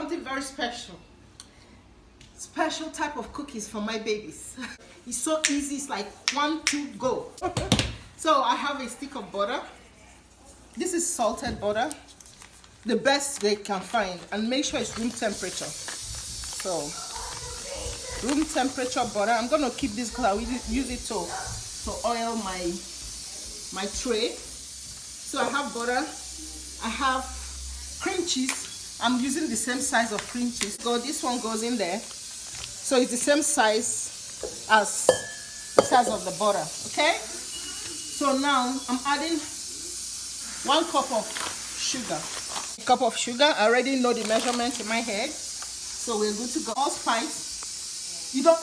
something very special. Special type of cookies for my babies. It's so easy, it's like 1, 2, go. So I have a stick of butter. This is salted butter, the best they can find, and make sure it's room temperature. So room temperature butter. I'm gonna keep this because I will use it to oil my tray. So I have butter, I have cream cheese. I'm using the same size of cream cheese. So this one goes in there. So it's the same size as the size of the butter, okay? So now I'm adding 1 cup of sugar. A cup of sugar, I already know the measurement in my head. So we're good to go. Allspice.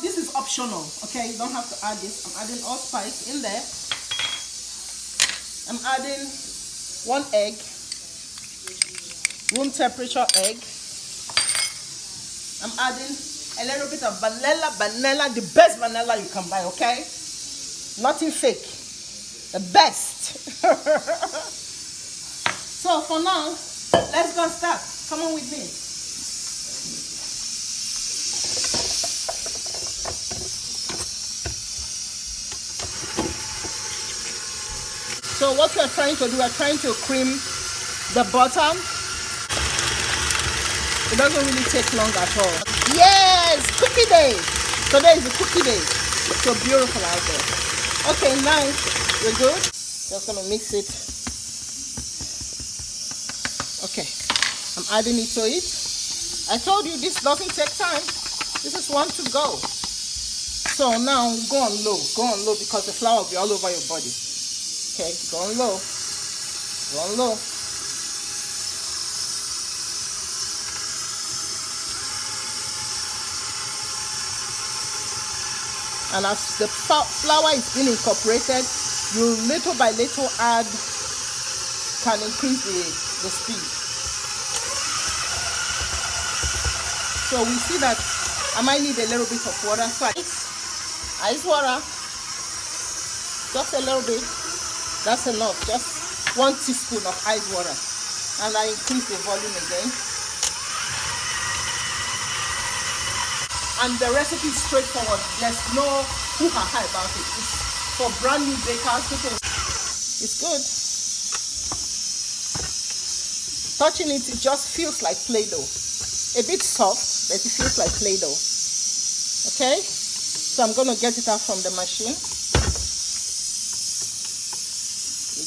This is optional, okay? You don't have to add this. I'm adding allspice in there. I'm adding 1 egg, room temperature egg. I'm adding a little bit of vanilla, the best vanilla you can buy, okay? Nothing fake, the best. So for now, let's go start. Come on with me. So what we're trying to do, we're trying to cream the bottom. It doesn't really take long at all. Yes, cookie day. Today is a cookie day. It's so beautiful out there. Okay, nice. We're good. Just gonna mix it. Okay, I'm adding it to it. I told you this doesn't take time. This is 1 to go. So now go on low because the flour will be all over your body. Okay, go on low. Go on low. And as the flour is being incorporated, you little by little can increase the speed. So we see that I might need a little bit of water. So ice water, just a little bit. That's enough. Just 1 teaspoon of ice water. And I increase the volume again. And the recipe is straightforward. There's no hoo-ha-ha about it. It's for brand new bakers. It's good. Touching it, it just feels like Play-Doh. A bit soft, but it feels like Play-Doh. Okay? So I'm going to get it out from the machine.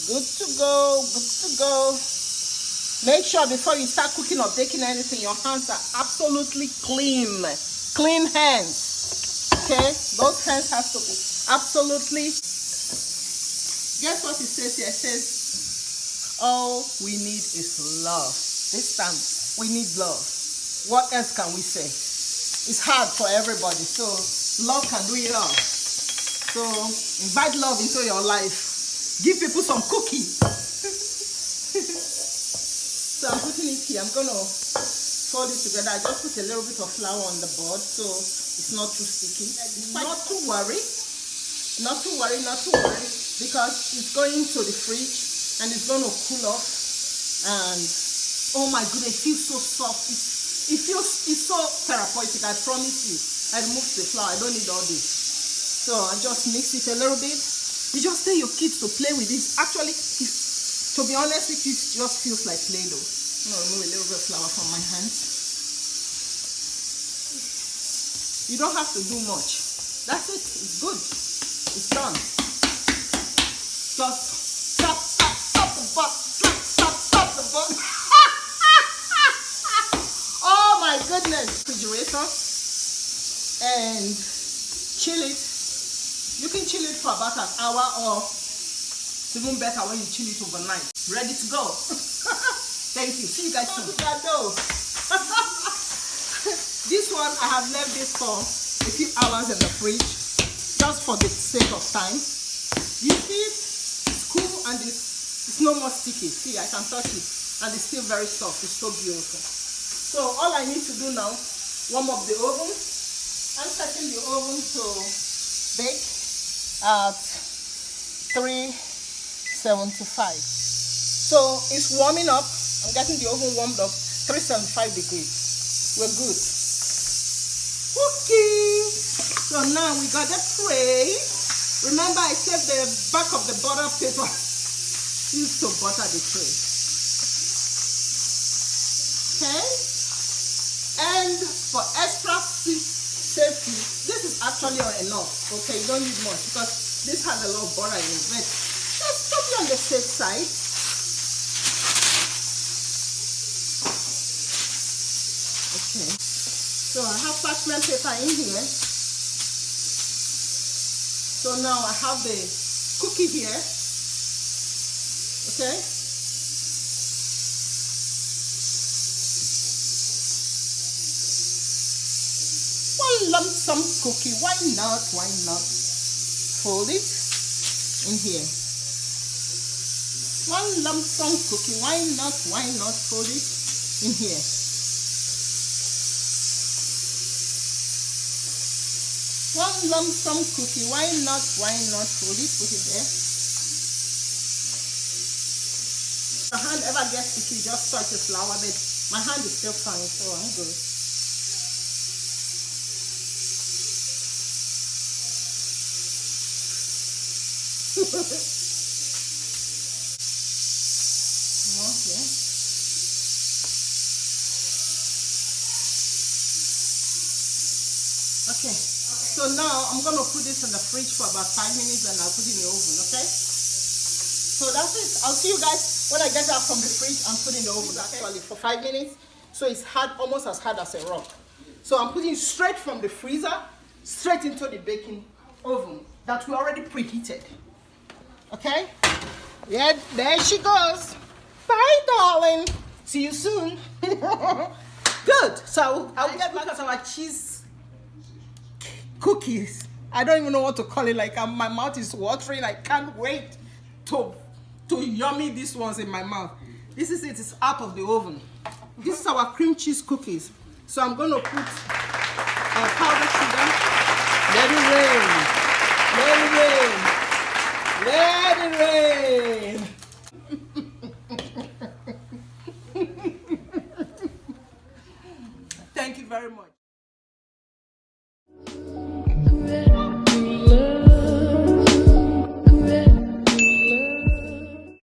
Good to go, good to go. Make sure before you start cooking or baking anything, your hands are absolutely clean. Clean hands. Okay? Those hands have to be absolutely. Guess what it says here? It says, all we need is love. This time, we need love. What else can we say? It's hard for everybody, so love can do it all. So invite love into your life. Give people some cookies. So I'm putting it here. I'm going to fold it together. I just put a little bit of flour on the board so it's not too sticky. Not to worry. Not to worry, not to worry. Because it's going to the fridge and it's going to cool off. And oh my goodness, it feels so soft. It's so therapeutic, I promise you. I removed the flour. I don't need all this. So I just mix it a little bit. You just tell your kids to play with this. Actually, to be honest with you, it just feels like Play-Doh. I'm going to remove a little bit of flour from my hands. You don't have to do much. That's it. It's good. It's done. Just stop the butt. Stop the butt. Oh my goodness. Refrigerator. And chill it. You can chill it for about an hour, or it's even better when you chill it overnight. Ready to go. Thank you. See you guys soon. This one, I have left this for a few hours in the fridge, just for the sake of time. You see, it's cool and it's no more sticky. See, I can touch it and it's still very soft. It's so beautiful. So all I need to do now, warm up the oven. I'm setting the oven to bake at 375. So it's warming up. I'm getting the oven warmed up, 375 degrees. We're good. Okay. So now we got the tray. Remember, I saved the back of the butter paper used to butter the tray. Okay. And for extra safety, this is actually enough. Okay, you don't need much because this has a lot of butter in it. But let's put it on the safe side. Okay. So I have parchment paper in here. So now I have the cookie here. Okay. One lump sum cookie. Why not? Why not? Fold it in here. One lump sum cookie. Why not? Why not? Fold it in here. One lump sum cookie. Why not? Why not? Fold it. Put it there. Your hand ever gets sticky, just touch the flour, but my hand is still fine, so I'm good. Okay. Okay. So now I'm gonna put this in the fridge for about 5 minutes, and I'll put it in the oven. Okay. So that's it. I'll see you guys when I get out from the fridge and put it in the oven. Actually, for 5 minutes, so it's hard, almost as hard as a rock. So I'm putting it straight from the freezer, straight into the baking oven that we already preheated. Okay? Yeah, there she goes. Bye, darling. See you soon. Good. So I'll get back to our cheese cookies. I don't even know what to call it. Like my mouth is watering. I can't wait to yummy these ones in my mouth. This is it. It's out of the oven. This is our cream cheese cookies. So I'm going to put powdered sugar. Let it rain. Let it rain. Let it rain.